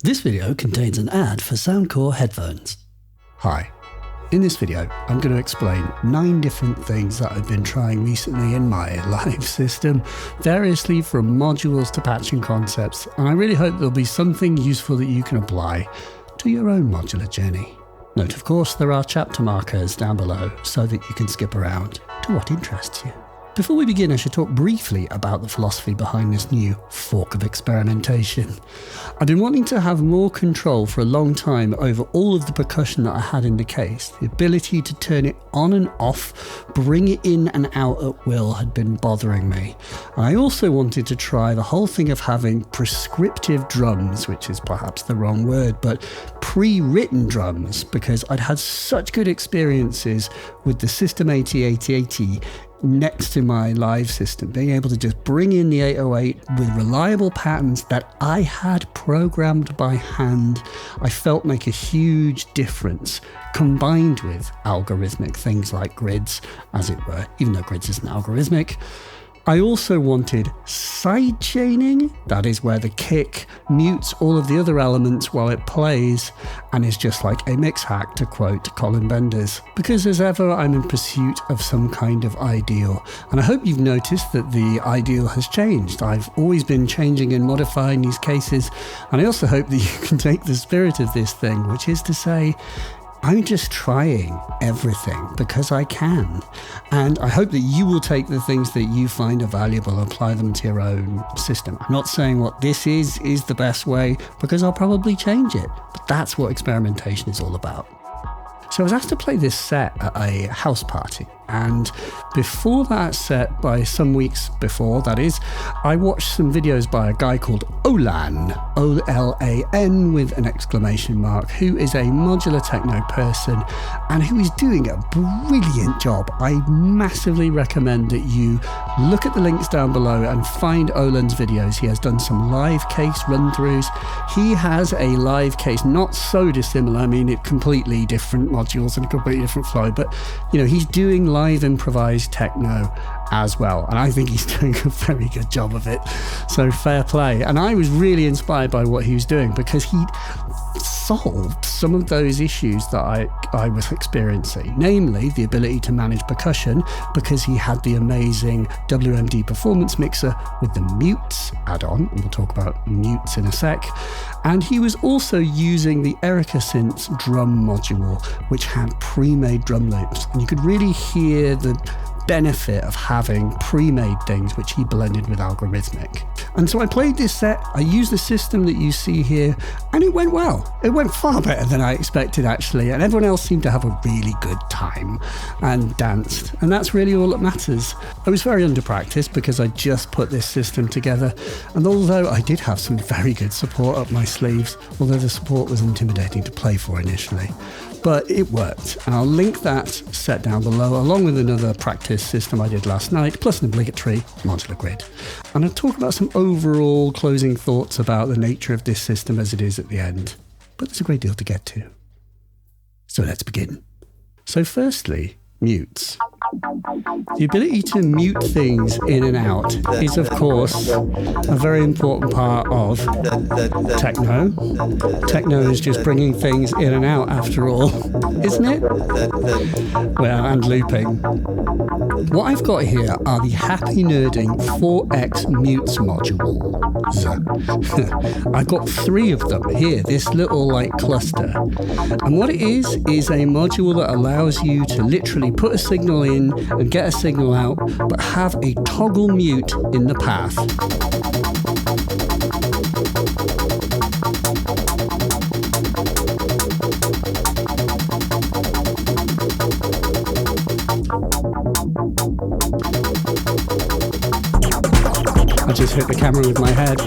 This video contains an ad for Soundcore headphones. Hi. In this video, I'm going to explain 9 different things that I've been trying recently in my live system, variously from modules to patching concepts, and I really hope there'll be something useful that you can apply to your own modular journey. Note, of course, there are chapter markers down below so that you can skip around to what interests you. Before we begin, I should talk briefly about the philosophy behind this new fork of experimentation. I've been wanting to have more control for a long time over all of the percussion that I had in the case. The ability to turn it on and off, bring it in and out at will had been bothering me. I also wanted to try the whole thing of having prescriptive drums, which is perhaps the wrong word, but pre-written drums, because I'd had such good experiences with the System 8080 next to my live system, being able to just bring in the 808 with reliable patterns that I had programmed by hand, I felt make a huge difference, combined with algorithmic things like grids, as it were, even though grids isn't algorithmic. I also wanted sidechaining, that is where the kick mutes all of the other elements while it plays and is just like a mix hack, to quote Colin Benders. Because as ever, I'm in pursuit of some kind of ideal, and I hope you've noticed that the ideal has changed. I've always been changing and modifying these cases, and I also hope that you can take the spirit of this thing, which is to say, I'm just trying everything because I can. And I hope that you will take the things that you find are valuable and apply them to your own system. I'm not saying what this is the best way, because I'll probably change it. But that's what experimentation is all about. So I was asked to play this set at a house party. And before that set, by some weeks before, that is, I watched some videos by a guy called Olan, O-L-A-N with an exclamation mark, who is a modular techno person and who is doing a brilliant job. I massively recommend that you look at the links down below and find Olan's videos. He has done some live case run-throughs. He has a live case not so dissimilar, I mean, completely different modules and a completely different flow, but you know, he's doing live improvised techno as well, and I think he's doing a very good job of it, so fair play. And I was really inspired by what he was doing because he solved some of those issues that I was experiencing, namely the ability to manage percussion, because he had the amazing WMD performance mixer with the mutes add-on, and we'll talk about mutes in a sec. And he was also using the Erica Synths drum module, which had pre-made drum loops, and you could really hear the benefit of having pre-made things which he blended with algorithmic. And so I played this set, I used the system that you see here, and it went well. It went far better than I expected, actually, and everyone else seemed to have a really good time and danced, and that's really all that matters. I was very under-practiced because I just put this system together, and although I did have some very good support up my sleeves, although the support was intimidating to play for initially, but it worked, and I'll link that set down below along with another practice system I did last night, plus an obligatory modular grid. And I'll talk about some overall closing thoughts about the nature of this system as it is at the end, but there's a great deal to get to. So let's begin. So firstly, mutes. The ability to mute things in and out is, of course, a very important part of techno. Techno is just bringing things in and out, after all, isn't it? Well, and looping. What I've got here are the Happy Nerding 4X mutes modules. I've got 3 of them here, this little cluster. And what it is a module that allows you to literally put a signal in and get a signal out, but have a toggle mute in the path. I just hit the camera with my head.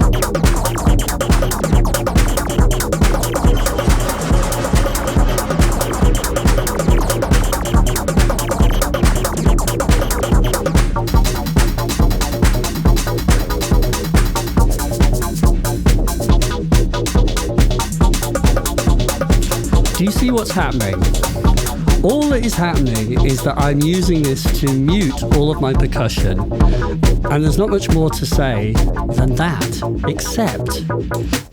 Do you see what's happening? all that is happening is that I'm using this to mute all of my percussion, and there's not much more to say than that, except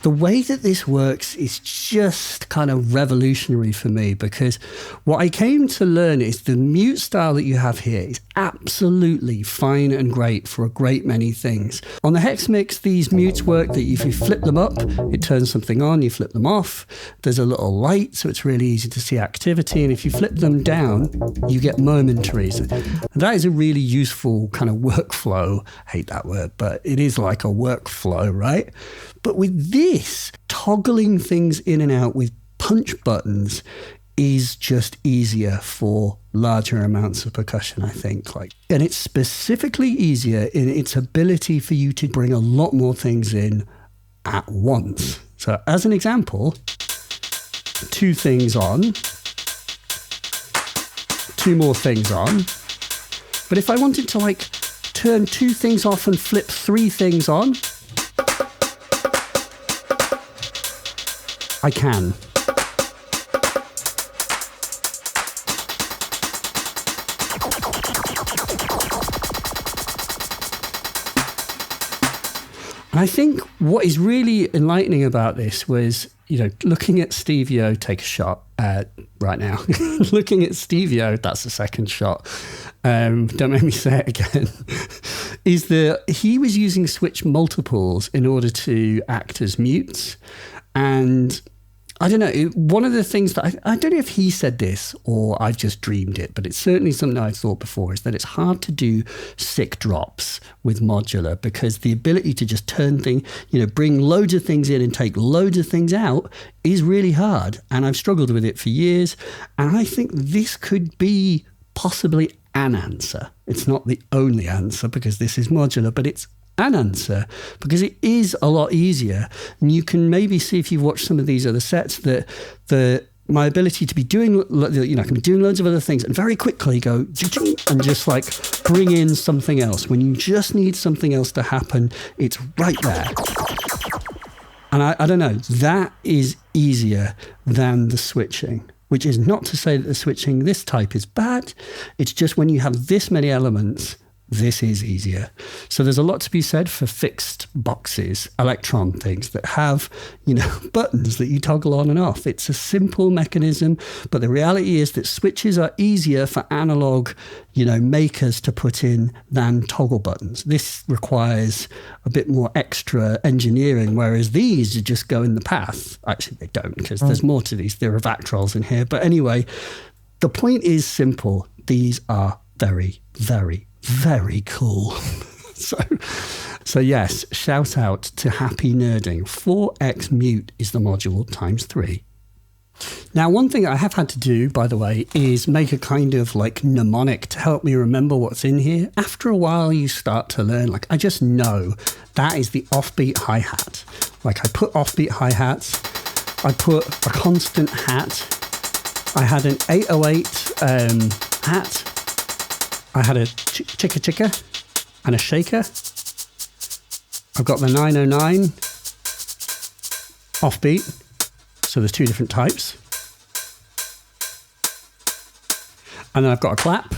the way that this works is just kind of revolutionary for me, because what I came to learn is the mute style that you have here is absolutely fine and great for a great many things. On the Hex Mix, these mutes work that if you flip them up, it turns something on, you flip them off, there's a little light, so it's really easy to see activity, and if you flip them down, you get momentaries. And that is a really useful kind of workflow. I hate that word, but it is like a workflow, right? But with this, toggling things in and out with punch buttons is just easier for larger amounts of percussion, I think. And it's specifically easier in its ability for you to bring a lot more things in at once. So as an example, 2 things on, 2 more things on. But if I wanted to turn 2 things off and flip 3 things on, I can. And I think what is really enlightening about this was, looking at Stevie-O take a shot right now. Looking at Stevie-O, that's the second shot. Don't make me say it again. Is that he was using switch multiples in order to act as mutes. And I don't know, one of the things that I don't know if he said this or I've just dreamed it, but it's certainly something I've thought before, is that it's hard to do sick drops with Modular, because the ability to just turn things, bring loads of things in and take loads of things out is really hard. And I've struggled with it for years. And I think this could be possibly an answer. It's not the only answer because this is Modular, but it's an answer because it is a lot easier. And you can maybe see, if you've watched some of these other sets, that my ability to be doing, I can be doing loads of other things and very quickly go and just bring in something else. When you just need something else to happen, it's right there. And I don't know, that is easier than the switching, which is not to say that the switching this type is bad. It's just when you have this many elements, this is easier. So there's a lot to be said for fixed boxes, electron things that have, buttons that you toggle on and off. It's a simple mechanism, but the reality is that switches are easier for analog, makers to put in than toggle buttons. This requires a bit more extra engineering, whereas these just go in the path. Actually, they don't, because there's more to these. There are Vactrols in here. But anyway, the point is simple. These are very, very, very cool. So yes, shout out to Happy Nerding. 4x mute is the module times 3. Now, one thing I have had to do, by the way, is make a kind of mnemonic to help me remember what's in here. After a while, you start to learn, I just know that is the offbeat hi-hat. I put offbeat hi-hats, I put a constant hat, I had an 808 hat, I had a chicka chicka and a shaker. I've got the 909 offbeat. So there's 2 different types. And then I've got a clap.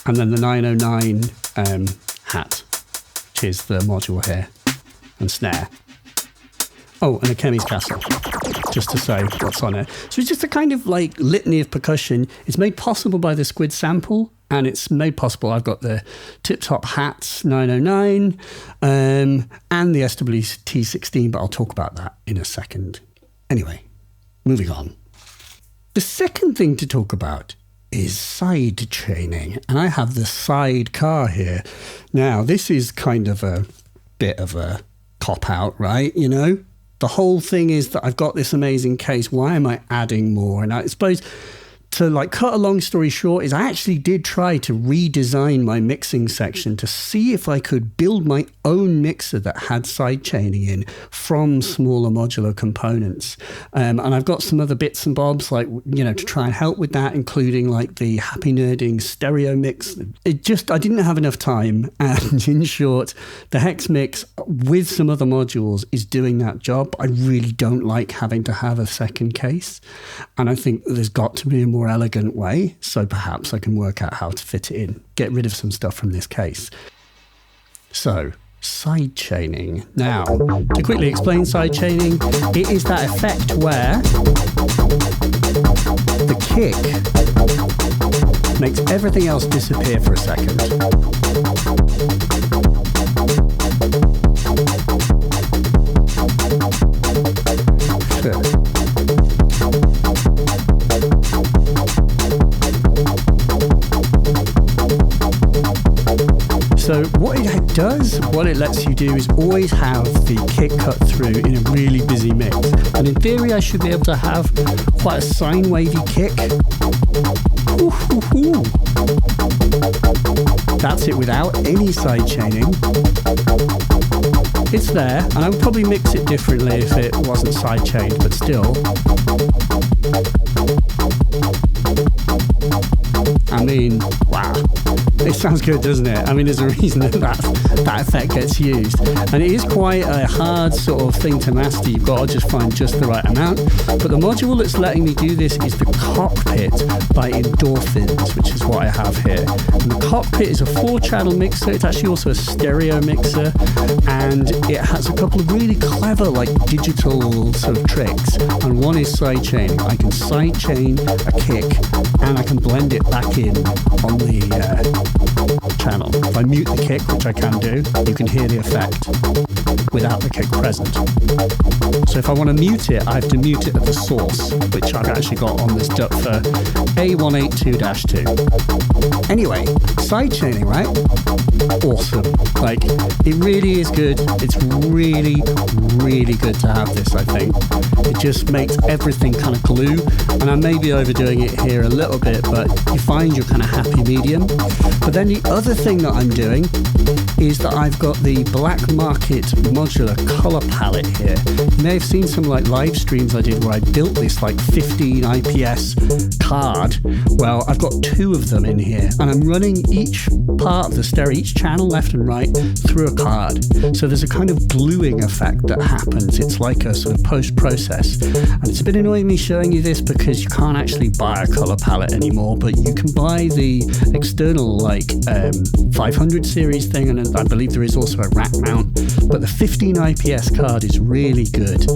And then the 909 hat, which is the module here, and snare. Oh, and a Chemi's Castle, just to say what's on it. So it's just a kind of litany of percussion. It's made possible by the Squid sample, and it's made possible. I've got the Tip Top Hats 909 and the SWT16, but I'll talk about that in a second. Anyway, moving on. The second thing to talk about is side chaining, and I have the sidecar here. Now, this is kind of a bit of a cop-out, right? The whole thing is that I've got this amazing case. Why am I adding more? And I suppose to like cut a long story short is I actually did try to redesign my mixing section to see if I could build my own mixer that had sidechaining in from smaller modular components. And I've got some other bits and bobs like, you know, to try and help with that, including like the Happy Nerding stereo mix. I didn't have enough time. And in short, the Hex mix with some other modules is doing that job. I really don't like having to have a second case. And I think there's got to be a more elegant way, so perhaps I can work out how to fit it in, get rid of some stuff from this case. So, sidechaining. Now, to quickly explain sidechaining, it is that effect where the kick makes everything else disappear for a second. So what it does, what it lets you do is always have the kick cut through in a really busy mix. And in theory, I should be able to have quite a sine wavy kick. Ooh. That's it without any side chaining. It's there, and I would probably mix it differently if it wasn't side chained, but still. I mean, wow. It sounds good, doesn't it? I mean, there's a reason that effect gets used. And it is quite a hard sort of thing to master. You've got to just find just the right amount. But the module that's letting me do this is the Cockpit by Endorphins, which is what I have here. And the Cockpit is a 4-channel mixer. It's actually also a stereo mixer. And it has a couple of really clever, like, digital sort of tricks. And one is sidechaining. I can sidechain a kick, and I can blend it back in on the channel. If I mute the kick, which I can do, you can hear the effect without the kick present. So if I want to mute it, I have to mute it at the source, which I've actually got on this duct for A182-2. Anyway, sidechaining, right? Awesome. Like, it really is good. It's really, really good to have this, I think. It just makes everything kind of glue, and I may be overdoing it here a little bit, but you find your kind of happy medium. But then the other thing that I'm doing is that I've got the Black Market Modular color palette here. You may have seen some like live streams I did where I built this like 15 IPS card. Well, I've got 2 of them in here, and I'm running each part of the stereo, each channel left and right, through a card. So there's a kind of gluing effect that happens. It's like a sort of post-process. And it's a bit annoying me showing you this because you can't actually buy a color palette anymore, but you can buy the external like 500 series thing, and I believe there is also a rack mount. But the 15 IPS card is really good,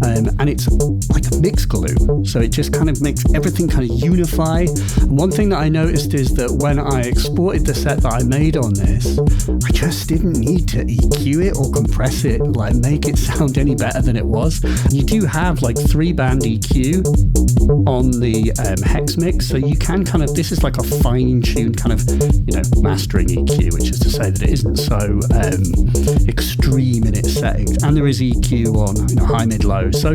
and it's like a mix glue, so it just kind of makes everything kind of unify. And one thing that I noticed is that when I exported the set that I made on this, I just didn't need to EQ it or compress it, like make it sound any better than it was. You do have like 3-band EQ on the Hex mix, so you can kind of, this is like a fine-tuned kind of, you know, mastering EQ, which is to say that it isn't so extreme in its settings, and there is EQ on, you know, high, mid, low. So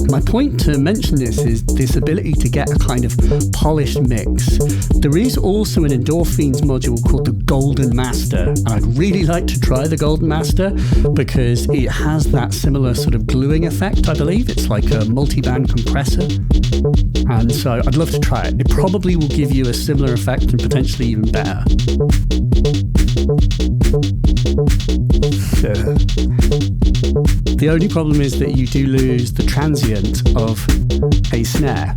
my point to mention this is this ability to get a kind of polished mix. There is also an Endorphins module called the Golden Master, and I'd really like to try the Golden Master because it has that similar sort of gluing effect, I believe. It's like a multi-band compressor, and so I'd love to try it. It probably will give you a similar effect and potentially even better. The only problem is that you do lose the transient of a snare.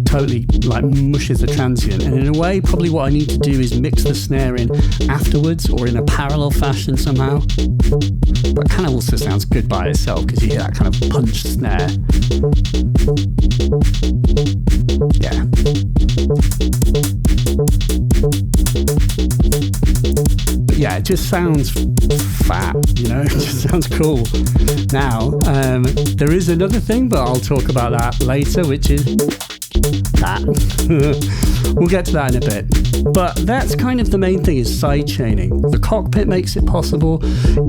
Totally like mushes the transient, and in a way probably what I need to do is mix the snare in afterwards or in a parallel fashion somehow. But it kind of also sounds good by itself because you hear that kind of punch snare. Yeah. But yeah, it just sounds fat, you know, it just sounds cool. Now, there is another thing, but I'll talk about that later, which is that. We'll get to that in a bit. But that's kind of the main thing, is sidechaining. The cockpit makes it possible.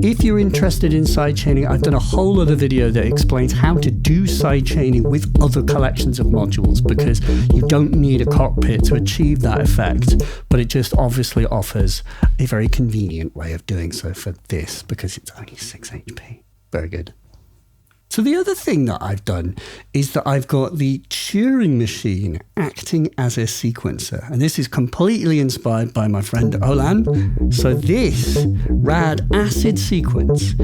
If you're interested in sidechaining, I've done a whole other video that explains how to do sidechaining with other collections of modules, because you don't need a cockpit to achieve that effect, but it just obviously offers a very convenient way of doing so for this, because it's only 6 HP. Very good. So the other thing that I've done is that I've got the Turing machine acting as a sequencer. And this is completely inspired by my friend Olan. So this rad acid sequence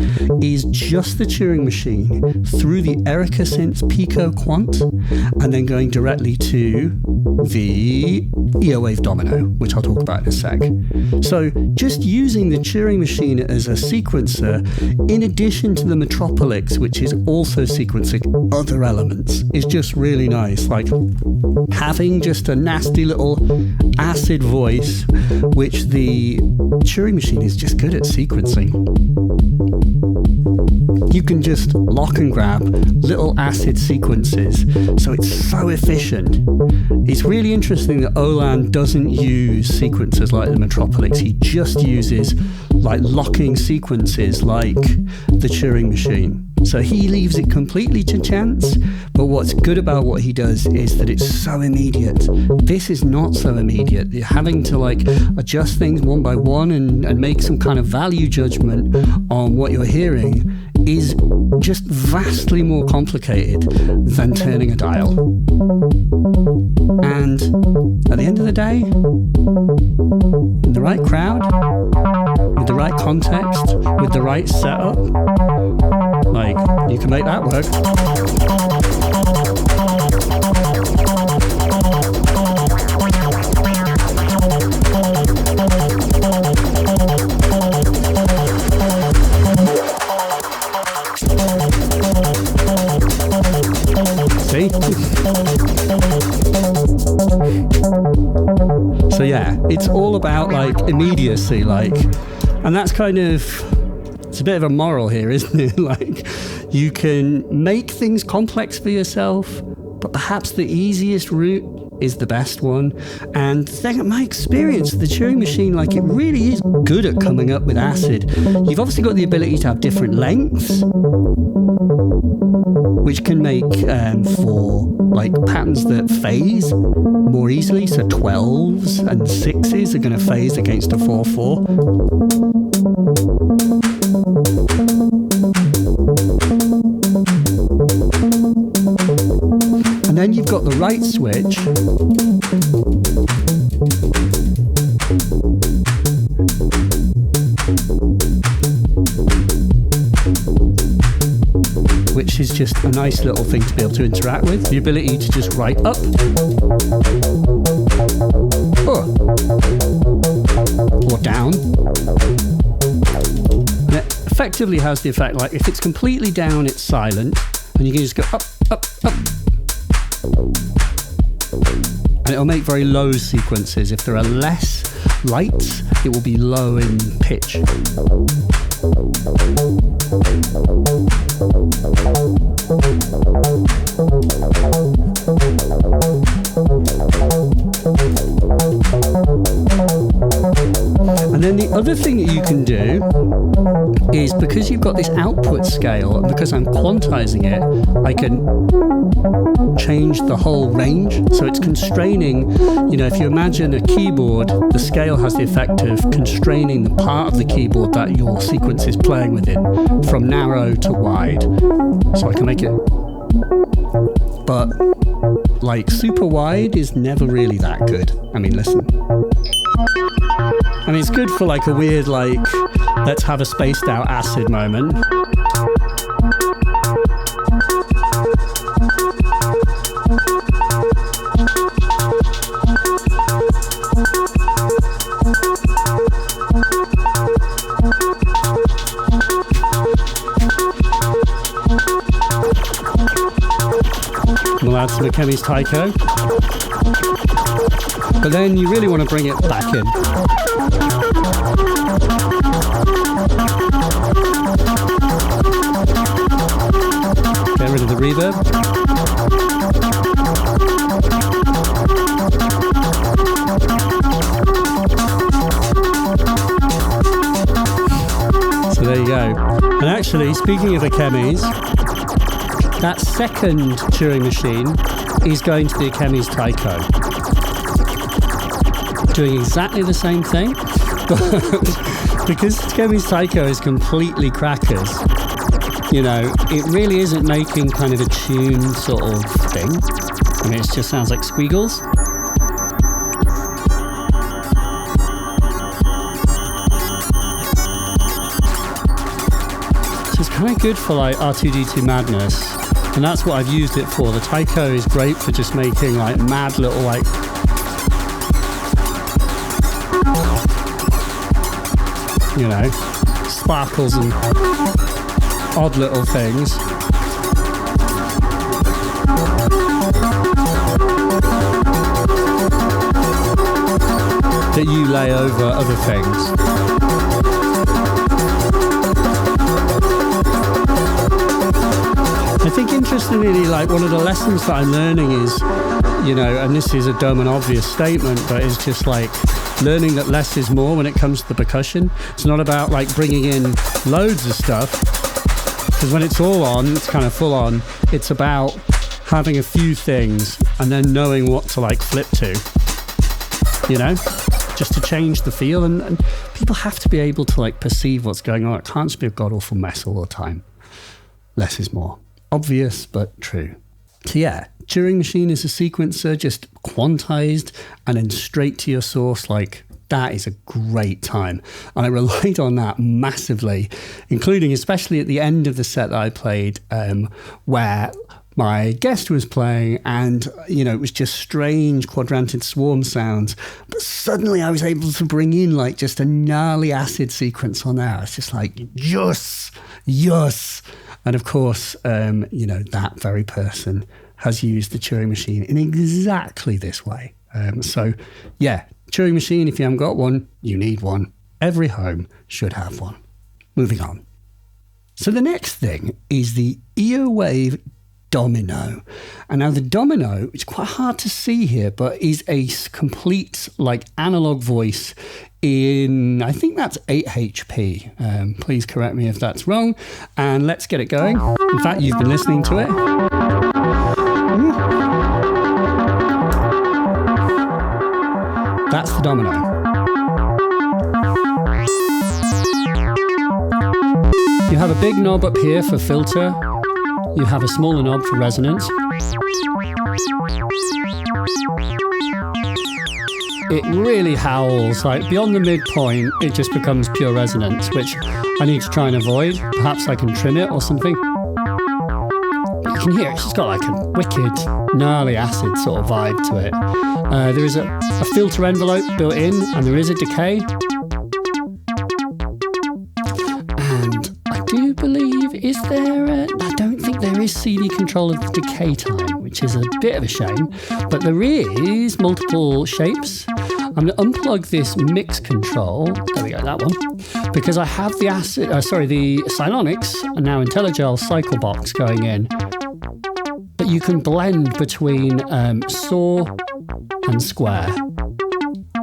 is just the Turing machine through the Erica Synths Pico Quant, and then going directly to the Eowave Domino, which I'll talk about in a sec. So just using the Turing machine as a sequencer, in addition to the Metropolix, which is also sequencing other elements, is just really nice. Like having just a nasty little acid voice, which the Turing machine is just good at sequencing. You can just lock and grab little acid sequences, so it's so efficient. It's really interesting that Olan doesn't use sequencers like the Metropolix. He just uses like locking sequences like the Turing machine. So he leaves it completely to chance, but what's good about what he does is that it's so immediate. This is not so immediate. You're having to like adjust things one by one and make some kind of value judgment on what you're hearing is just vastly more complicated than turning a dial. And at the end of the day, in the right crowd, with the right context, with the right setup, like, you can make that work. See? So yeah, it's all about like immediacy, like, and that's kind of, it's a bit of a moral here, isn't it? Like, you can make things complex for yourself, but perhaps the easiest route is the best one. And in my experience, the Turing machine, like, it really is good at coming up with acid. You've obviously got the ability to have different lengths, which can make for like patterns that phase more easily. So 12s and 6s are going to phase against a 4/4. And then you've got the right switch, which is just a nice little thing to be able to interact with. The ability to just write up, or down. And it effectively has the effect, like if it's completely down, it's silent, and you can just go up, up, up. And it'll make very low sequences. If there are less lights, it will be low in pitch. And then the other thing that you can do is, because you've got this output scale, and because I'm quantizing it, I can change the whole range. So it's constraining, you know, if you imagine a keyboard, the scale has the effect of constraining the part of the keyboard that your sequence is playing within, from narrow to wide. So I can make it, but like super wide is never really that good. I mean, listen. I mean, it's good for like a weird, like, let's have a spaced out acid moment. We'll add some Akemi's Taiko. But then you really want to bring it back in. Get rid of the reverb. So there you go. And actually, speaking of the chemis, that second Turing machine is going to be a chemis Tycho. Doing exactly the same thing, but because chemis Tycho is completely crackers, you know, it really isn't making kind of a tuned sort of thing. I mean, it just sounds like squiggles. So it's kind of good for like R2D2 madness, and that's what I've used it for. The Tycho is great for just making like mad little like you know, sparkles and odd little things. That you lay over other things. I think interestingly, like one of the lessons that I'm learning is, you know, and this is a dumb and obvious statement, but it's just like learning that less is more when it comes to the percussion. It's not about like bringing in loads of stuff, because when it's all on, it's kind of full on. It's about having a few things and then knowing what to like flip to, you know, just to change the feel. And people have to be able to like perceive what's going on. It can't just be a god awful mess all the time. Less is more. Obvious, but true. So yeah, Turing machine is a sequencer, just quantized and then straight to your source. Like, that is a great time. And I relied on that massively, including especially at the end of the set that I played, where my guest was playing and, you know, it was just strange quadranted swarm sounds. But suddenly I was able to bring in like just a gnarly acid sequence on there. It's just like, yes, yes. And of course, you know, that very person has used the Turing machine in exactly this way. So yeah, Turing machine, if you haven't got one, you need one. Every home should have one. Moving on. So the next thing is the Eowave Domino. And now the Domino, it's quite hard to see here, but is a complete like analog voice in, I think that's 8 HP. Please correct me if that's wrong. And let's get it going. In fact, you've been listening to it. Ooh. That's the Domino. You have a big knob up here for filter. You have a smaller knob for resonance. It really howls, like beyond the midpoint, it just becomes pure resonance, which I need to try and avoid. Perhaps I can trim it or something. But you can hear it's just got like a wicked, gnarly acid sort of vibe to it. There is a filter envelope built in, and there is a decay. And I do believe, is there I don't think there is CD control of the decay time, which is a bit of a shame, but there is multiple shapes. I'm going to unplug this mix control, there we go, that one, because I have the the Cylonics and now IntelliGel cycle box going in, but you can blend between saw and square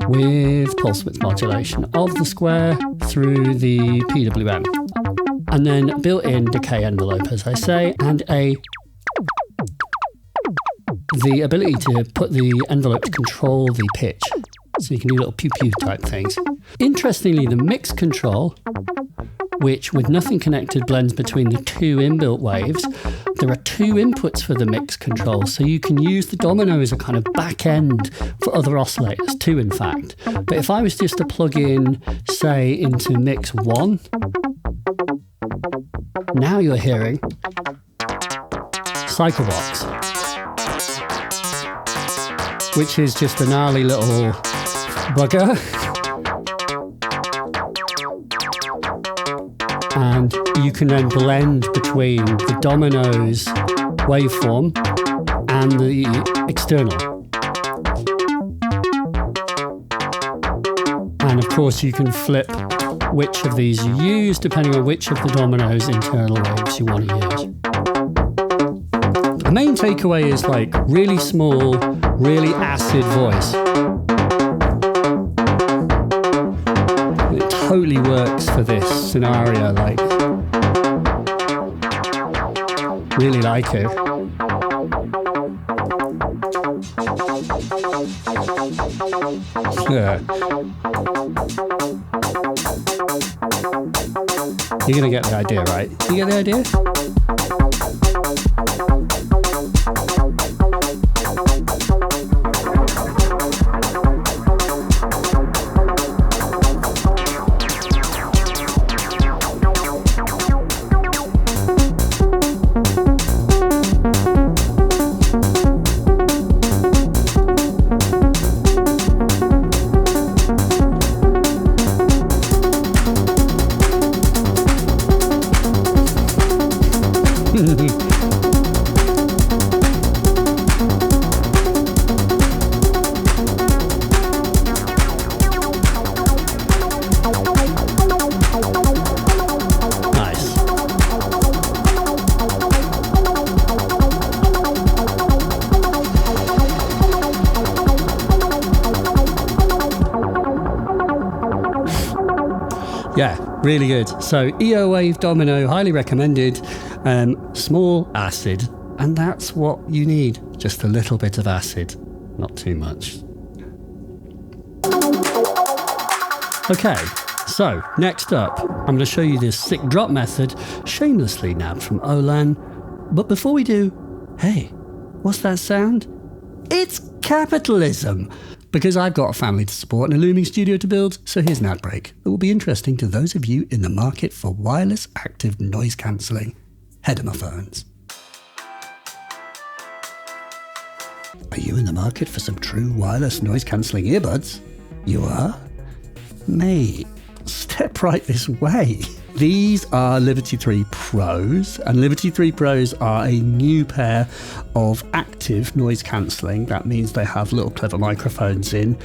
with pulse width modulation of the square through the PWM. And then built-in decay envelope, as I say, and the ability to put the envelope to control the pitch. So you can do little pew-pew type things. Interestingly, the mix control, which with nothing connected blends between the two inbuilt waves, there are two inputs for the mix control. So you can use the Domino as a kind of back end for other oscillators, two in fact. But if I was just to plug in, say, into mix 1, now you're hearing Cycle Box, which is just a gnarly little bugger. And you can then blend between the Domino's waveform and the external. And of course you can flip which of these you use depending on which of the Domino's internal waves you want to use. The main takeaway is like really small, really acid voice. It totally works for this scenario, like, really like it. Yeah. You're gonna get the idea, right? You get the idea? Yeah, really good. So Eowave Domino, highly recommended. Small acid, and that's what you need. Just a little bit of acid, not too much. Okay, so next up, I'm going to show you this sick drop method, shamelessly nabbed from Olan. But before we do, hey, what's that sound? It's capitalism! Because I've got a family to support and a looming studio to build, so here's an ad break that will be interesting to those of you in the market for wireless active noise cancelling headphones. Are you in the market for some true wireless noise cancelling earbuds? You are? Mate, step right this way. These are Liberty 3 Pros, and Liberty 3 Pros are a new pair of active noise cancelling. That means they have little clever microphones in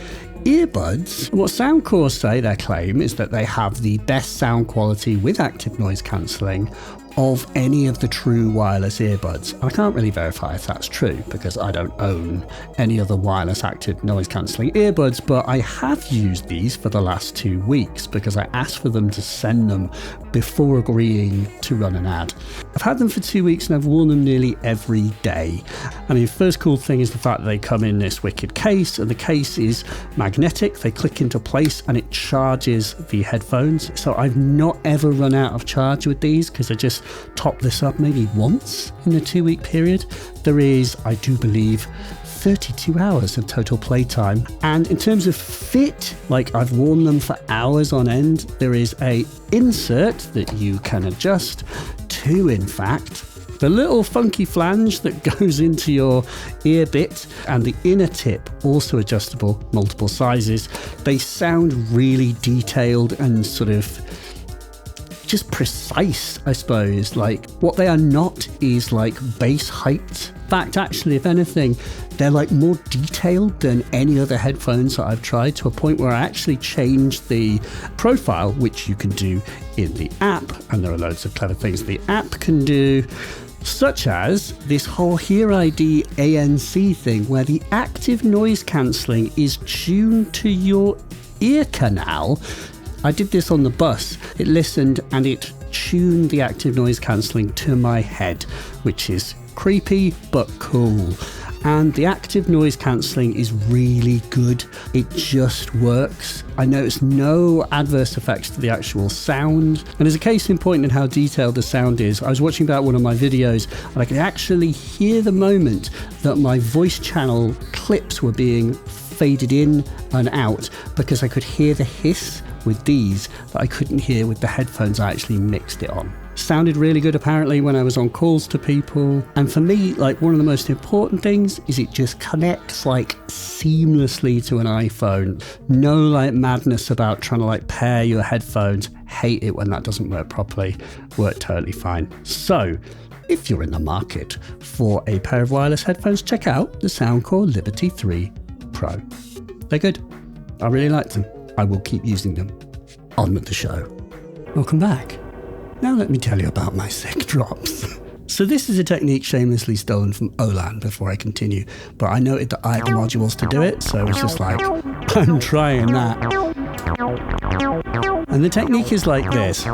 earbuds. What Soundcore say, their claim, is that they have the best sound quality with active noise cancelling of any of the true wireless earbuds. I can't really verify if that's true because I don't own any other wireless active noise cancelling earbuds, but I have used these for the last 2 weeks because I asked for them to send them before agreeing to run an ad. I've had them for 2 weeks and I've worn them nearly every day. I mean, first cool thing is the fact that they come in this wicked case, and the case is magnetic. They click into place and it charges the headphones. So I've not ever run out of charge with these because I just top this up maybe once in a 2 week period. There is, I do believe, 32 hours of total playtime. And in terms of fit, like I've worn them for hours on end. There is a insert that you can adjust, two in fact. The little funky flange that goes into your ear bit, and the inner tip, also adjustable, multiple sizes. They sound really detailed and sort of just precise, I suppose. Like, what they are not is like bass hyped. In fact, actually, if anything, they're like more detailed than any other headphones that I've tried, to a point where I actually changed the profile, which you can do in the app, and there are loads of clever things the app can do, such as this whole Hear ID ANC thing, where the active noise cancelling is tuned to your ear canal. I did this on the bus. It listened and it tuned the active noise cancelling to my head, which is creepy but cool. And the active noise cancelling is really good. It just works. I noticed no adverse effects to the actual sound. And as a case in point in how detailed the sound is, I was watching back one of my videos and I could actually hear the moment that my voice channel clips were being faded in and out, because I could hear the hiss with these that I couldn't hear with the headphones I actually mixed it on. Sounded really good apparently when I was on calls to people. And for me, like, one of the most important things is it just connects like seamlessly to an iPhone. No like madness about trying to like pair your headphones. Hate it when that doesn't work properly. Worked totally fine. So if you're in the market for a pair of wireless headphones, check out the Soundcore Liberty 3 Pro. They're good. I really like them. I will keep using them. On with the show. Welcome back. Now let me tell you about my sick drops. So this is a technique shamelessly stolen from Olan before I continue, but I noted that I had the modules to do it, so it's just like, I'm trying that. And the technique is like this.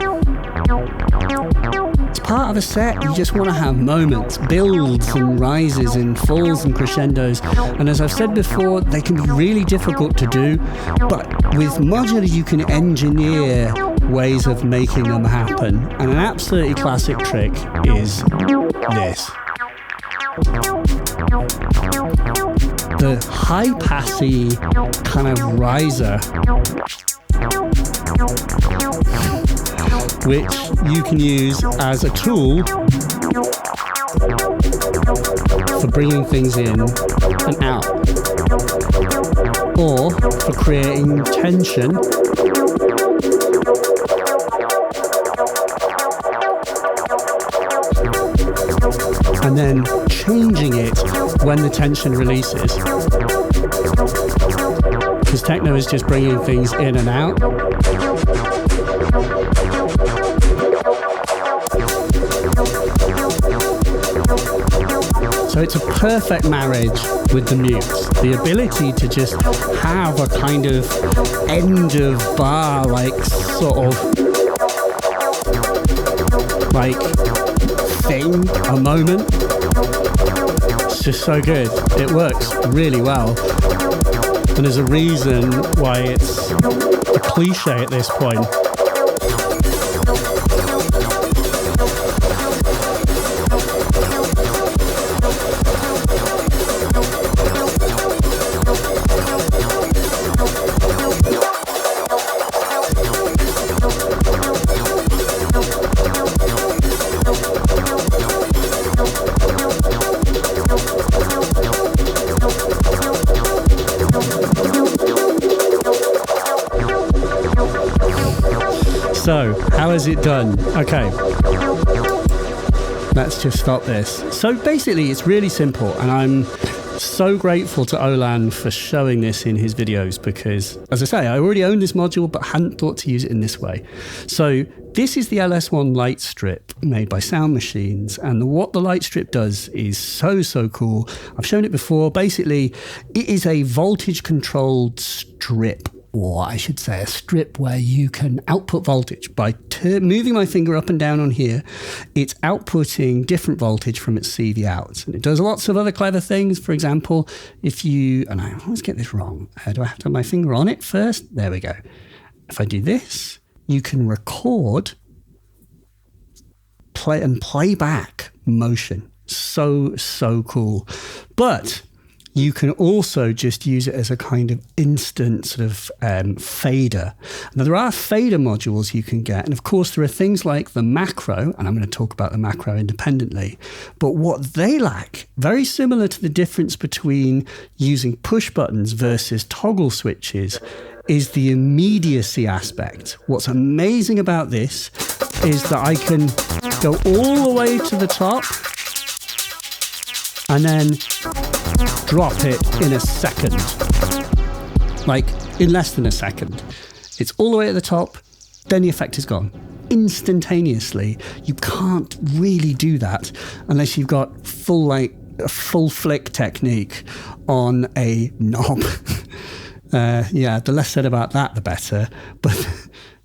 It's part of a set. You just want to have moments, builds and rises and falls and crescendos. And as I've said before, they can be really difficult to do. But with Modular, you can engineer ways of making them happen. And an absolutely classic trick is this. The high-passy kind of riser, which you can use as a tool for bringing things in and out, or for creating tension and then changing it when the tension releases. Because techno is just bringing things in and out. So it's a perfect marriage with the mutes. The ability to just have a kind of end of bar, like sort of like thing, a moment. It's just so good. It works really well. And there's a reason why it's a cliche at this point. So, how is it done? Okay, let's just stop this. So basically, it's really simple, and I'm so grateful to Olan for showing this in his videos because, as I say, I already own this module but hadn't thought to use it in this way. So this is the LS1 light strip made by Sound Machines, and what the light strip does is so cool. I've shown it before. Basically, it is a voltage controlled strip, or I should say a strip where you can output voltage. By moving my finger up and down on here, it's outputting different voltage from its CV out. And it does lots of other clever things. For example, if you, and I always get this wrong, do I have to have my finger on it first? There we go. If I do this, you can record, play back motion. So cool. But you can also just use it as a kind of instant sort of fader. Now, there are fader modules you can get. And of course, there are things like the macro, and I'm going to talk about the macro independently. But what they lack, very similar to the difference between using push buttons versus toggle switches, is the immediacy aspect. What's amazing about this is that I can go all the way to the top and then drop it in a second, like in less than a second. It's all the way at the top, then the effect is gone instantaneously. You can't really do that unless you've got a full flick technique on a knob. Yeah, the less said about that, the better. But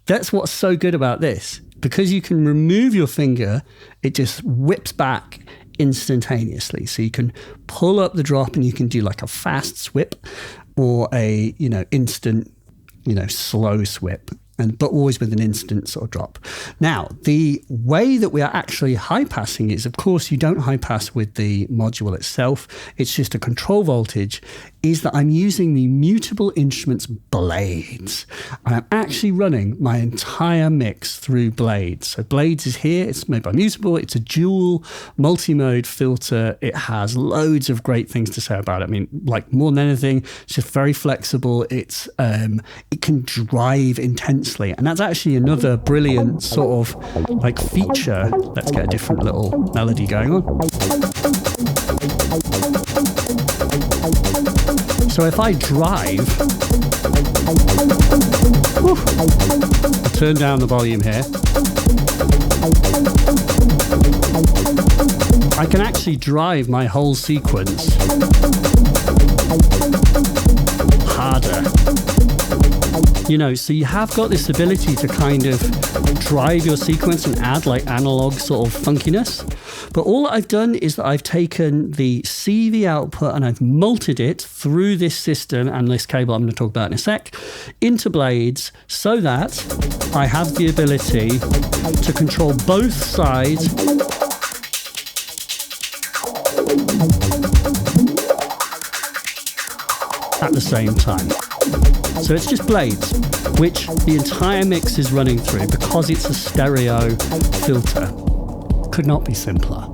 that's what's so good about this. Because you can remove your finger, it just whips back instantaneously. So you can pull up the drop and you can do like a fast swip or a, instant, slow swip. But always with an instant sort of drop. Now, the way that we are actually high passing is, of course, you don't high pass with the module itself. It's just a control voltage, is that I'm using the Mutable Instruments blades. And I'm actually running my entire mix through blades. So blades is here. It's made by Mutable. It's a dual multi-mode filter. It has loads of great things to say about it. I mean, like more than anything, it's just very flexible. It can drive intensely. And that's actually another brilliant sort of like feature. Let's get a different little melody going on. So if I drive, I'll turn down the volume here. I can actually drive my whole sequence harder. You know, so you have got this ability to kind of drive your sequence and add like analog sort of funkiness. But all I've done is that I've taken the CV output and I've multed it through this system and this cable I'm going to talk about in a sec into blades so that I have the ability to control both sides at the same time. So it's just blades, which the entire mix is running through because it's a stereo filter. Could not be simpler.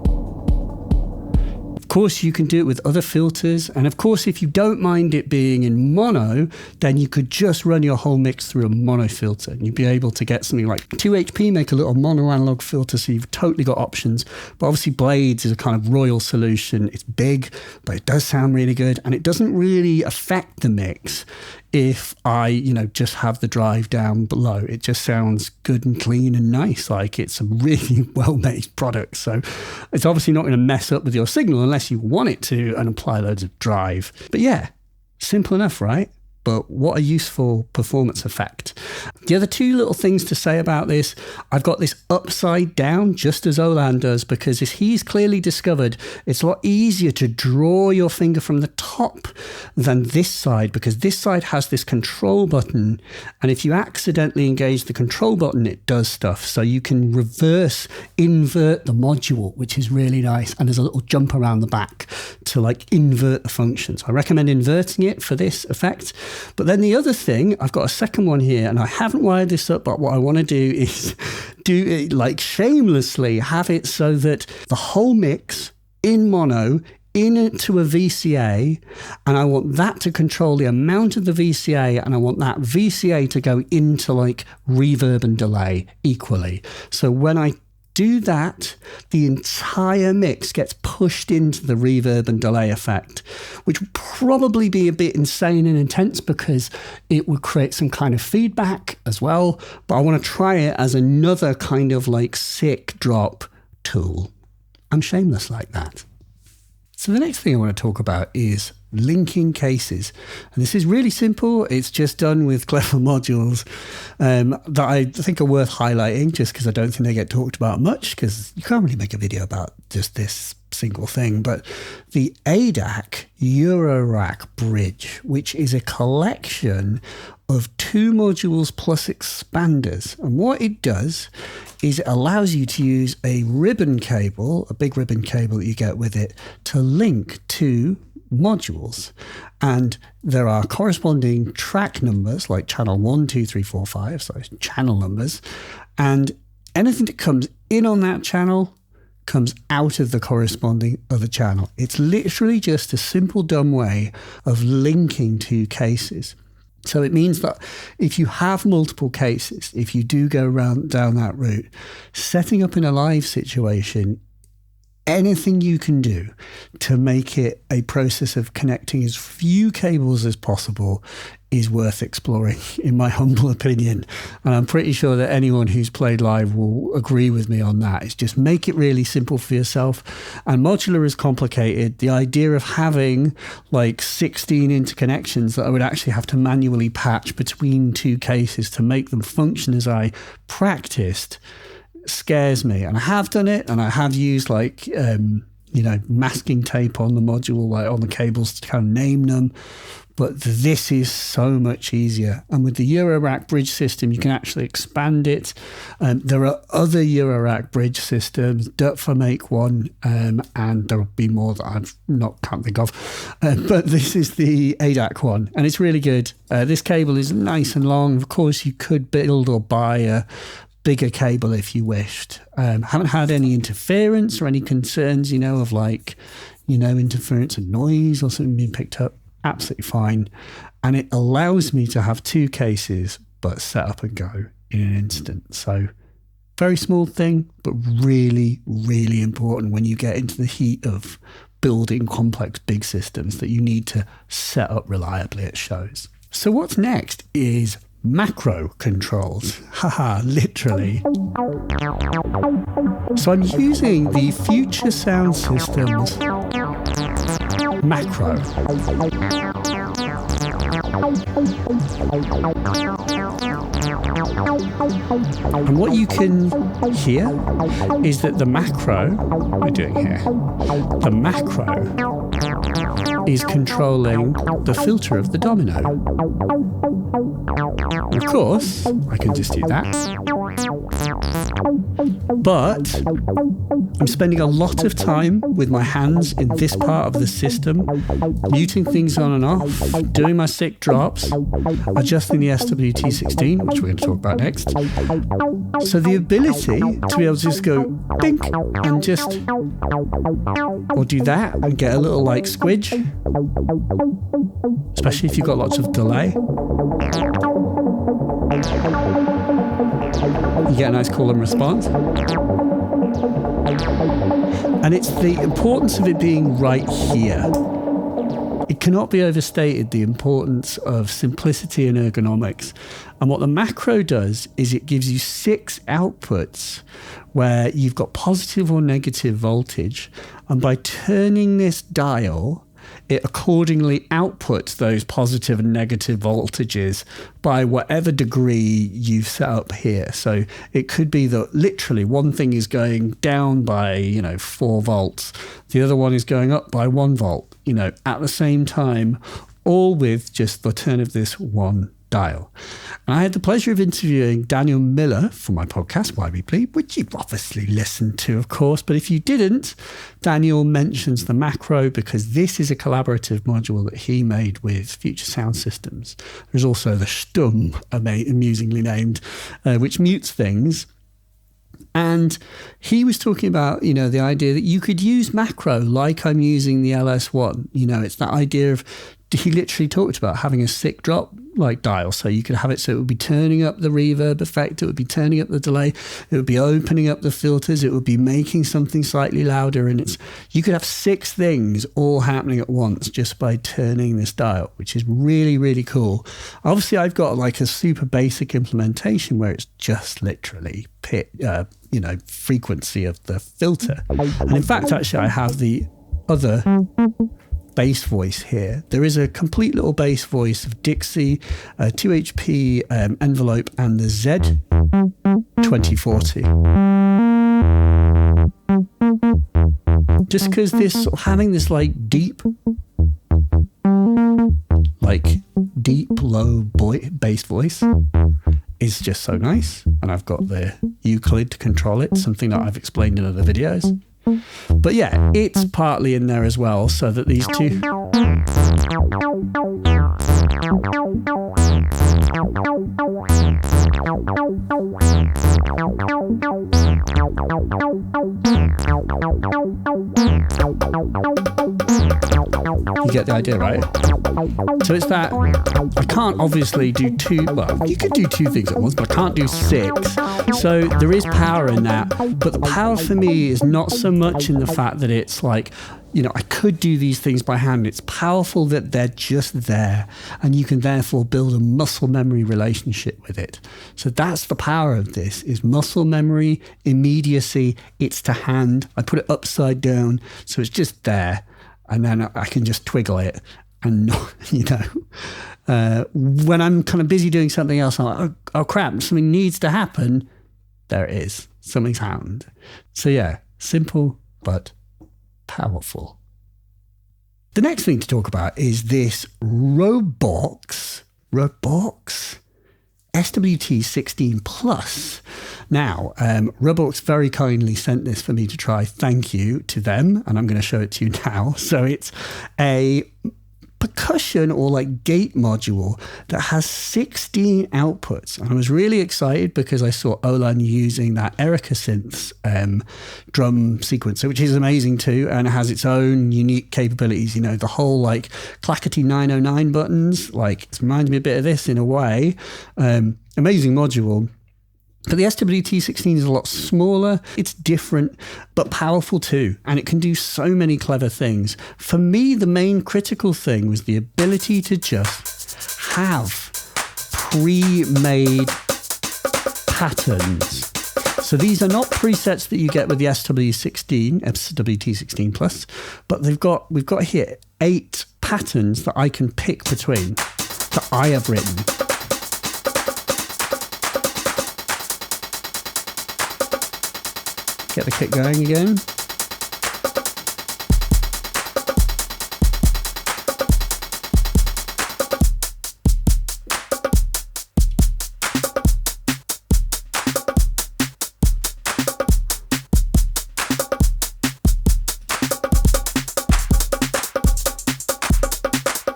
Of course, you can do it with other filters. And of course, if you don't mind it being in mono, then you could just run your whole mix through a mono filter. And you'd be able to get something like 2HP, make a little mono analog filter. So you've totally got options. But obviously, blades is a kind of royal solution. It's big, but it does sound really good. And it doesn't really affect the mix if I, you know, just have the drive down below. It just sounds good and clean and nice. Like it's a really well-made product. So it's obviously not going to mess up with your signal unless you want it to and apply loads of drive. But yeah, simple enough, right? But what a useful performance effect. The other two little things to say about this, I've got this upside down just as Olan does, because as he's clearly discovered, it's a lot easier to draw your finger from the top than this side, because this side has this control button. And if you accidentally engage the control button, it does stuff. So you can reverse invert the module, which is really nice. And there's a little jump around the back to like invert the function. So I recommend inverting it for this effect. But then the other thing, I've got a second one here, and I haven't wired this up, but what I want to do is do it like shamelessly, have it so that the whole mix in mono into a VCA, and I want that to control the amount of the VCA, and I want that VCA to go into like reverb and delay equally. So when I do that, the entire mix gets pushed into the reverb and delay effect, which would probably be a bit insane and intense because it would create some kind of feedback as well. But I want to try it as another kind of like sick drop tool. I'm shameless like that. So the next thing I want to talk about is linking cases. And this is really simple. It's just done with clever modules that I think are worth highlighting just because I don't think they get talked about much, because you can't really make a video about just this single thing. But the ADAC Eurorack bridge, which is a collection of 2 modules plus expanders. And what it does is it allows you to use a ribbon cable, a big ribbon cable that you get with it, to link to modules. And there are corresponding track numbers like channel 1, 2, 3, 4, 5, so channel numbers. And anything that comes in on that channel comes out of the corresponding other channel. It's literally just a simple, dumb way of linking 2 cases. So it means that if you have multiple cases, if you do go down that route, setting up in a live situation, anything you can do to make it a process of connecting as few cables as possible is worth exploring, in my humble opinion. And I'm pretty sure that anyone who's played live will agree with me on that. It's just make it really simple for yourself. And modular is complicated. The idea of having like 16 interconnections that I would actually have to manually patch between 2 cases to make them function as I practiced scares me. And I have done it, and I have used like masking tape on the module, like on the cables, to kind of name them. But this is so much easier. And with the Eurorack bridge system, you can actually expand it. There are other Eurorack bridge systems. dropz make one, and there will be more that can't think of. But this is the ADAC one, and it's really good. This cable is nice and long. Of course, you could build or buy a bigger cable if you wished. Haven't had any interference or any concerns, of interference and noise or something being picked up. Absolutely fine. And it allows me to have 2 cases, but set up and go in an instant. So very small thing, but really, really important when you get into the heat of building complex big systems that you need to set up reliably at shows. So what's next is macro controls. Haha, literally. So I'm using the Future Sound Systems macro. And what you can hear is that the macro, what we're doing here, the macro is controlling the filter of the domino. Of course, I can just do that. But I'm spending a lot of time with my hands in this part of the system, muting things on and off, doing my sick drops, adjusting the SWT16, which we're going to talk about next. So the ability to be able to just go bink and just, or do that and get a little like squidge, especially if you've got lots of delay. You get a nice call and response. And it's the importance of it being right here. It cannot be overstated, the importance of simplicity and ergonomics. And what the macro does is it gives you 6 outputs where you've got positive or negative voltage. And by turning this dial, it accordingly outputs those positive and negative voltages by whatever degree you've set up here. So it could be that literally one thing is going down by, 4 volts. The other one is going up by 1 volt, at the same time, all with just the turn of this one dial. And I had the pleasure of interviewing Daniel Miller for my podcast, Why We Bleed, which you've obviously listened to, of course. But if you didn't, Daniel mentions the macro because this is a collaborative module that he made with Future Sound Systems. There's also the Stumm, amusingly named, which mutes things. And he was talking about, the idea that you could use macro like I'm using the LS1. It's that idea of, he literally talked about having a sick drop like dial. So you could have it so it would be turning up the reverb effect, it would be turning up the delay, it would be opening up the filters, it would be making something slightly louder. And you could have 6 things all happening at once just by turning this dial, which is really, really cool. Obviously, I've got like a super basic implementation where it's just literally frequency of the filter. And in fact, actually, I have the other bass voice here. There is a complete little bass voice of Dixie, 2HP envelope, and the Z2040. Just because having this deep low bass voice is just so nice. And I've got the Euclid to control it, something that I've explained in other videos. But yeah, it's partly in there as well, so that these two... You get the idea, right? So it's that I can't obviously do 2, well, you could do 2 things at once, but I can't do 6. So there is power in that, but the power for me is not so much in the fact that it's like, I could do these things by hand. It's powerful that they're just there, and you can therefore build a muscle memory relationship with it. So that's the power of this, is muscle memory, immediacy, it's to hand. I put it upside down, so it's just there, and then I can just twiggle it. And, when I'm kind of busy doing something else, I'm like, oh crap, something needs to happen. There it is. Something's happened. So yeah, simple, but powerful. The next thing to talk about is this Robox SWT 16+. Now, Robox very kindly sent this for me to try. Thank you to them, and I'm going to show it to you now. So it's a percussion or gate module that has 16 outputs, and I was really excited because I saw Olan using that Erica Synths drum sequencer, which is amazing too, and it has its own unique capabilities. The whole clackety 909 buttons, it reminds me a bit of this in a way. Amazing module. But the SWT16 is a lot smaller, it's different, but powerful too, and it can do so many clever things. For me, the main critical thing was the ability to just have pre-made patterns. So these are not presets that you get with the SWT16 but we've got here 8 patterns that I can pick between, that I have written. Get the kit going again.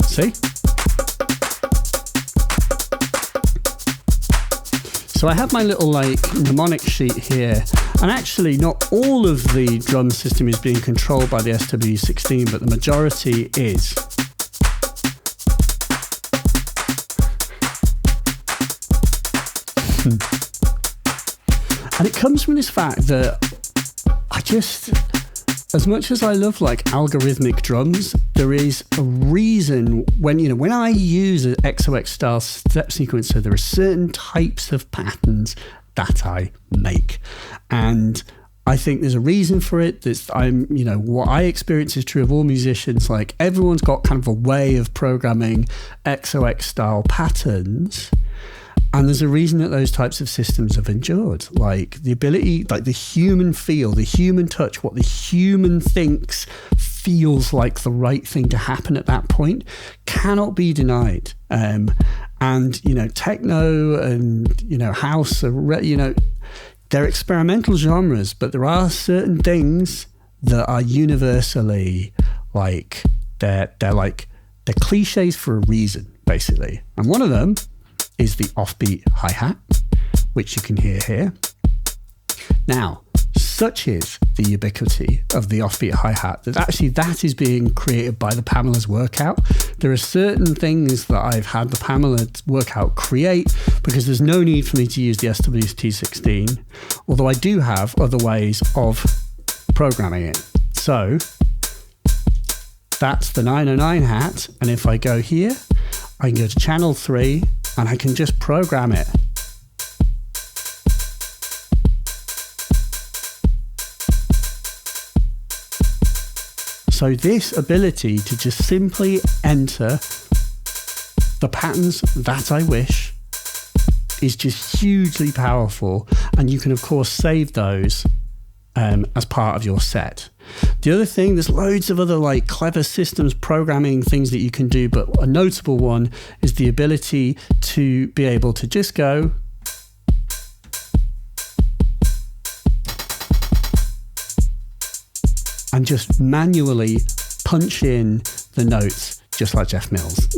See? So I have my little mnemonic sheet here, and actually not all of the drum system is being controlled by the SW16, but the majority is. And it comes from this fact that as much as I love algorithmic drums, there is a reason when I use an XOX style step sequencer, there are certain types of patterns that I make. And I think there's a reason for it. What I experience is true of all musicians. Like, everyone's got kind of a way of programming XOX style patterns. And there's a reason that those types of systems have endured. Like, the ability, the human feel, the human touch, what the human thinks feels like the right thing to happen at that point cannot be denied. And techno and, house, they're experimental genres, but there are certain things that are universally they're cliches for a reason, basically. And one of them is the offbeat hi-hat, which you can hear here. Now, such is the ubiquity of the offbeat hi-hat that is being created by the Pamela's workout. There are certain things that I've had the Pamela workout create because there's no need for me to use the SWT16, although I do have other ways of programming it. So that's the 909 hat, and if I go here, I can go to channel 3 and I can just program it. So this ability to just simply enter the patterns that I wish is just hugely powerful, and you can of course save those as part of your set. The other thing, there's loads of other clever systems programming things that you can do, but a notable one is the ability to be able to just go and just manually punch in the notes just like Jeff Mills.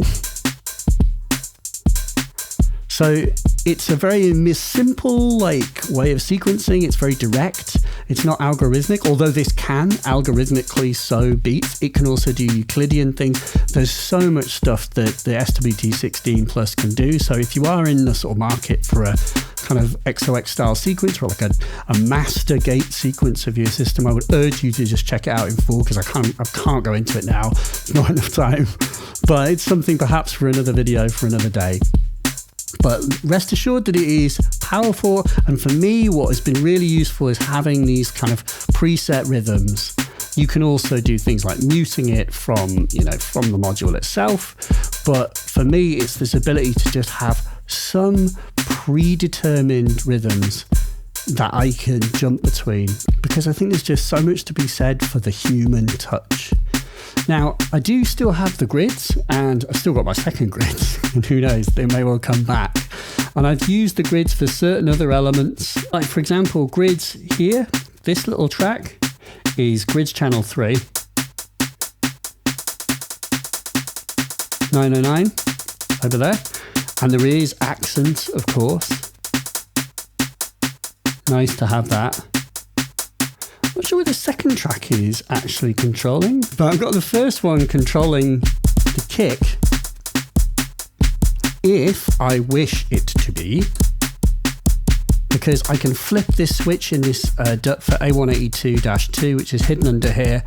So it's a very simple way of sequencing. It's very direct. It's not algorithmic, although this can algorithmically sew beats. It can also do Euclidean things. There's so much stuff that the SWT16 Plus can do. So if you are in the sort of market for a kind of XOX style sequence, or a master gate sequence of your system, I would urge you to just check it out in full, because I can't go into it now. It's not enough time. But it's something perhaps for another video, for another day. But rest assured that it is powerful, and for me what has been really useful is having these kind of preset rhythms. You can also do things like muting it from the module itself, but for me it's this ability to just have some predetermined rhythms that I can jump between, because I think there's just so much to be said for the human touch. Now, I do still have the grids, and I've still got my second grids, and who knows, they may well come back. And I've used the grids for certain other elements. Like, for example, grids here, this little track is grids channel 3. 909 over there. And there is accents, of course. Nice to have that. Not sure what the second track is actually controlling, but I've got the first one controlling the kick if I wish it to be, because I can flip this switch in this DUT for A182-2, which is hidden under here,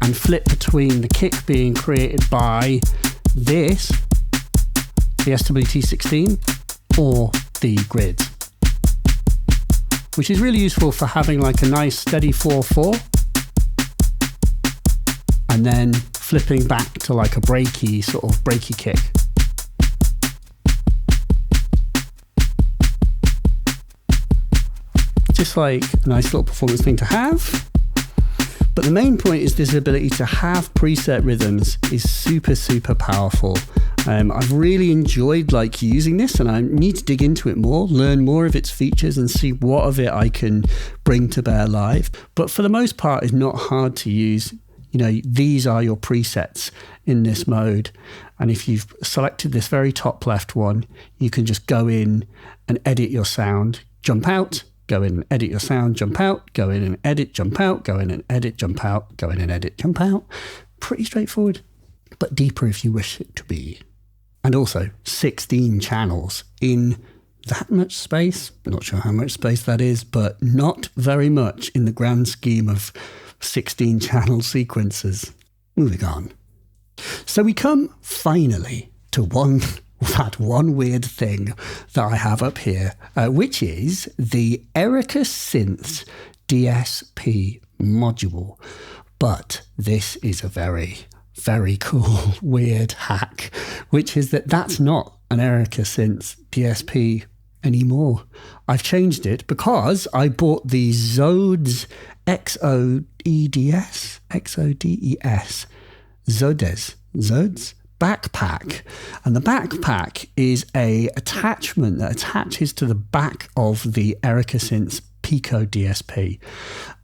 and flip between the kick being created by this, the SWT16, or the grids, which is really useful for having a nice steady 4/4, and then flipping back to a breaky kick. just like a nice little performance thing to have. But the main point is this ability to have preset rhythms is super, super powerful. I've really enjoyed like using this, and I need to dig into it more, learn more of its features and see what of it I can bring to bear live. But for the most part, it's not hard to use. You know, these are your presets in this mode. And if you've selected this very top left one, you can just go in and edit your sound, jump out, go in and edit your sound, jump out, go in and edit, jump out, go in and edit, jump out, go in and edit, jump out. Pretty straightforward, but deeper if you wish it to be. And also 16 channels in that much space. I'm not sure how much space that is, but not very much in the grand scheme of 16 channel sequences. Moving on. So we come finally to that one weird thing that I have up here, which is the Erica Synths DSP module. But this is a very, very cool, weird hack, which is that that's not an Erica Synths DSP anymore. I've changed it because I bought the Zodes Zodes backpack, and the backpack is a attachment that attaches to the back of the Erica Synths Pico DSP,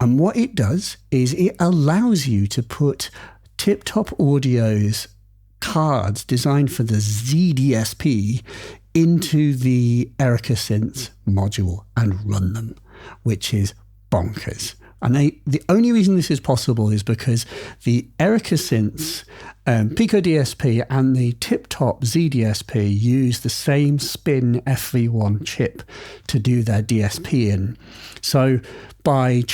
and what it does is it allows you to put Tip Top Audio's cards designed for the ZDSP into the Erica Synths module and run them, which is bonkers. And the only reason this is possible is because the Erica Synths Pico DSP and the Tip Top ZDSP use the same spin FV1 chip to do their DSP in. So by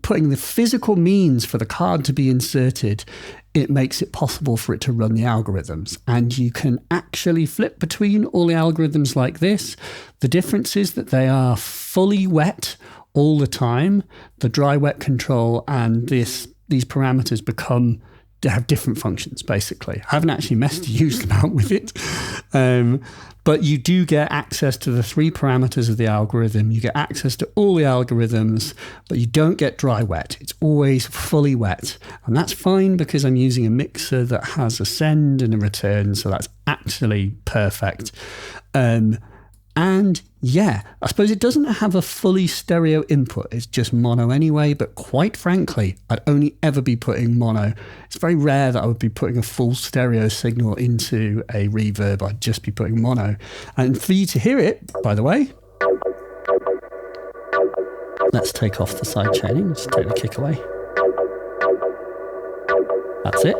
putting the physical means for the card to be inserted, it makes it possible for it to run the algorithms. And you can actually flip between all the algorithms like this. The difference is that they are fully wet all the time. The dry wet control and these parameters have different functions, basically. I haven't actually messed a huge amount with it. But you do get access to the 3 parameters of the algorithm. You get access to all the algorithms, but you don't get dry wet. It's always fully wet. And that's fine because I'm using a mixer that has a send and a return, so that's actually perfect. And yeah, I suppose it doesn't have a fully stereo input. It's just mono anyway, but quite frankly, I'd only ever be putting mono. It's very rare that I would be putting a full stereo signal into a reverb. I'd just be putting mono. And for you to hear it, by the way, let's take off the sidechaining, just take the kick away. That's it.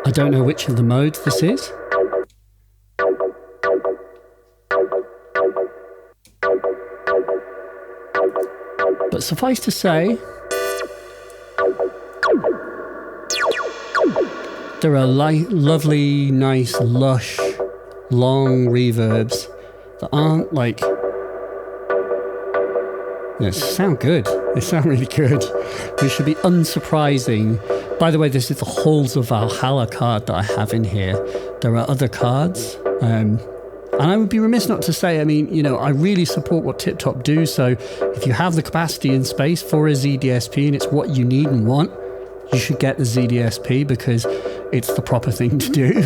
I don't know which of the modes this is. But suffice to say, there are lovely, nice, lush, long reverbs that aren't like... They sound good. They sound really good. This should be unsurprising. By the way, this is the Halls of Valhalla card that I have in here. There are other cards. And I would be remiss not to say, I mean, you know, I really support what Tip Top do. So if you have the capacity and space for a ZDSP and it's what you need and want, you should get the ZDSP because it's the proper thing to do.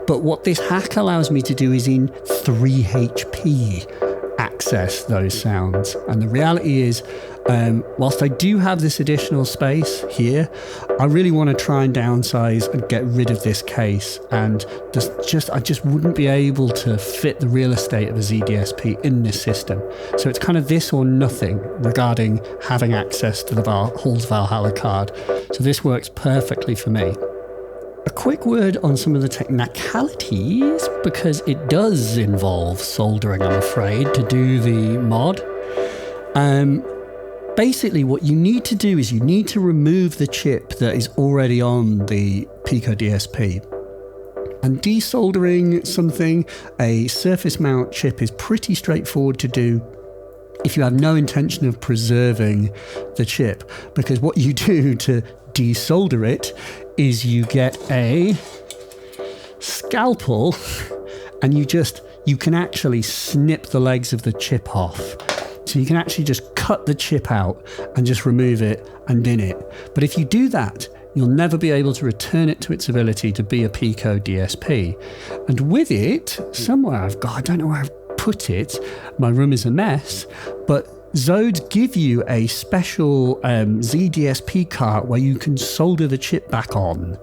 But what this hack allows me to do is in 3HP access those sounds. And the reality is, whilst I do have this additional space here, I really want to try and downsize and get rid of this case, and I just wouldn't be able to fit the real estate of a ZDSP in this system. So it's kind of this or nothing regarding having access to the Halls Valhalla card. So this works perfectly for me. A quick word on some of the technicalities, because it does involve soldering, I'm afraid, to do the mod. Basically, what you need to do is you need to remove the chip that is already on the Pico DSP. And desoldering something, a surface mount chip, is pretty straightforward to do if you have no intention of preserving the chip, because what you do to desolder it is you get a scalpel and you just you can actually snip the legs of the chip off. So you can actually just cut the chip out and just remove it and bin it. But if you do that, you'll never be able to return it to its ability to be a Pico DSP. And with it, somewhere I don't know where I've put it, my room is a mess, but Zodes give you a special ZDSP cart where you can solder the chip back on.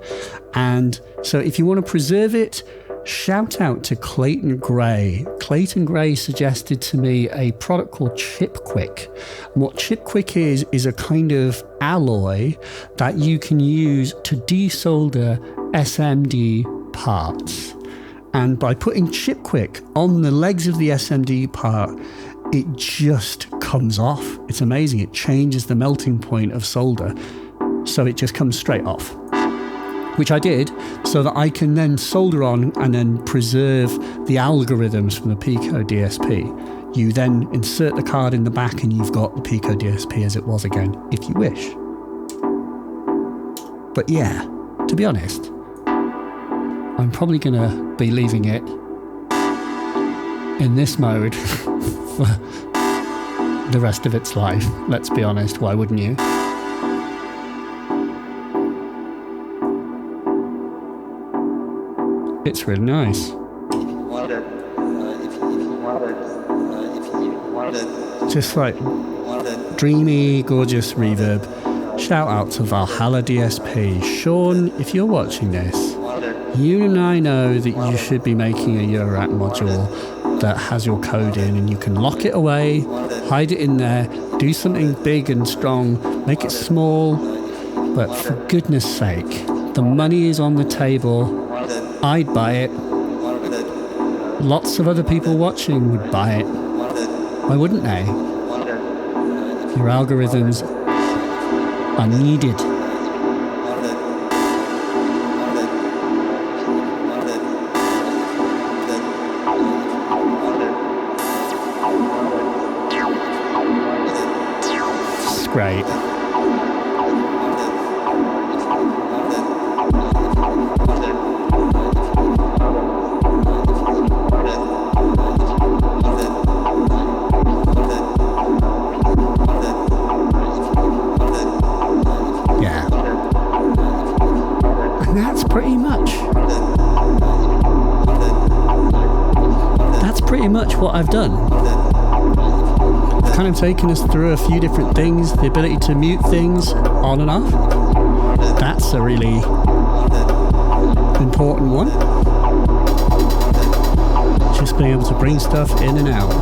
And so if you want to preserve it, shout out to Clayton Gray. Clayton Gray suggested to me a product called ChipQuick. And what ChipQuick is a kind of alloy that you can use to desolder SMD parts. And by putting ChipQuick on the legs of the SMD part, it just comes off. It's amazing. It changes the melting point of solder, so it just comes straight off. Which I did so that I can then solder on and then preserve the algorithms from the Pico DSP. You then insert the card in the back and you've got the Pico DSP as it was again, if you wish. But yeah, to be honest, I'm probably gonna be leaving it in this mode for the rest of its life. Let's be honest, why wouldn't you? It's really nice. Just like dreamy, gorgeous reverb. Shout out to ValhallaDSP. Sean, if you're watching this, you and I know that you should be making a Eurorack module that has your code in, and you can lock it away, hide it in there, do something big and strong, make it small. But for goodness sake, the money is on the table. I'd buy it. Lots of other people watching would buy it. Why wouldn't they? Your algorithms are needed. It's great. That's pretty much what I've done. I've kind of taken us through a few different things, the ability to mute things on and off. That's a really important one. Just being able to bring stuff in and out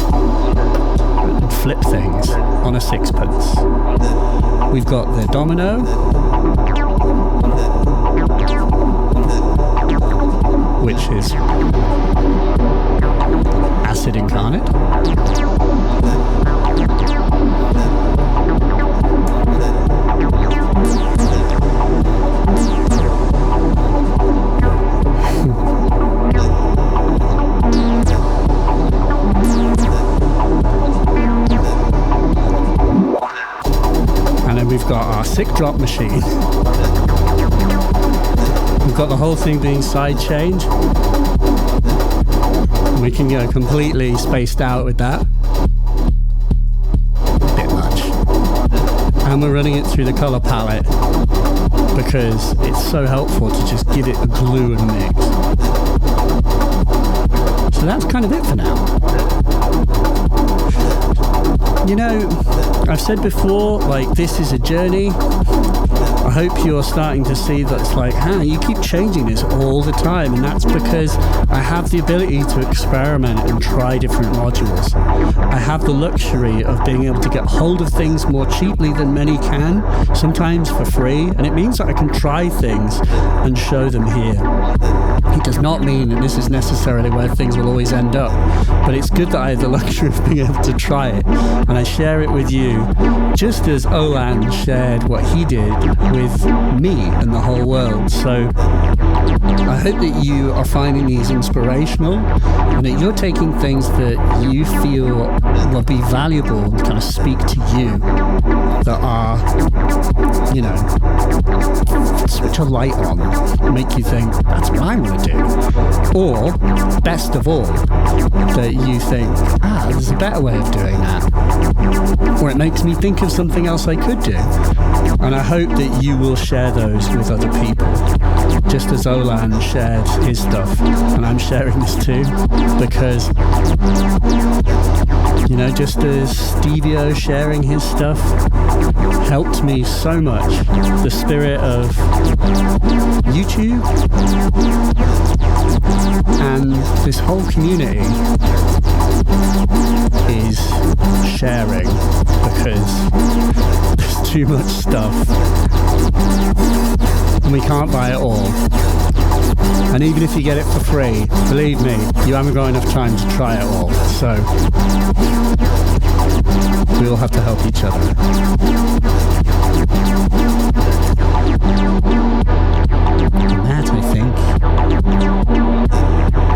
and flip things on a sixpence. We've got the Domino, which is acid incarnate. And then we've got our sick drop machine. We've got the whole thing being sidechained. We can go completely spaced out with that. Bit much. And we're running it through the color palette because it's so helpful to just give it a glue and mix. So that's kind of it for now. You know, I've said before, like, this is a journey. I hope you're starting to see that it's like, you keep changing this all the time, and that's because I have the ability to experiment and try different modules. I have the luxury of being able to get hold of things more cheaply than many can, sometimes for free, and it means that I can try things and show them here. It does not mean that this is necessarily where things will always end up, but it's good that I have the luxury of being able to try it, and I share it with you, just as Olan shared what he did with me and the whole world. So I hope that you are finding these inspirational and that you're taking things that you feel will be valuable and kind of speak to you, that are, you know, switch a light on, make you think, that's what I want to do. Or, best of all, that you think, there's a better way of doing that. Or it makes me think of something else I could do. And I hope that you will share those with other people. Just as Olan shared his stuff, and I'm sharing this too, because, you know, just as Stevio sharing his stuff helped me so much, the spirit of YouTube and this whole community is sharing, because there's too much stuff and we can't buy it all. And even if you get it for free, believe me, you haven't got enough time to try it all. So we all have to help each other. And that, I think,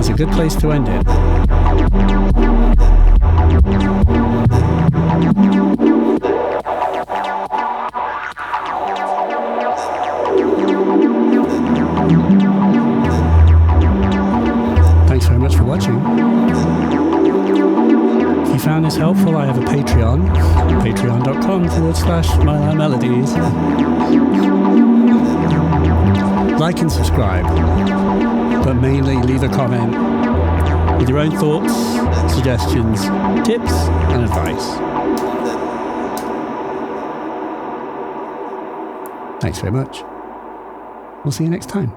is a good place to end it. Thanks very much for watching. If you found this helpful, I have a Patreon, patreon.com/MyLimeMelodies. Like and subscribe, but mainly leave a comment with your own thoughts, suggestions, tips, and advice. Thanks very much. We'll see you next time.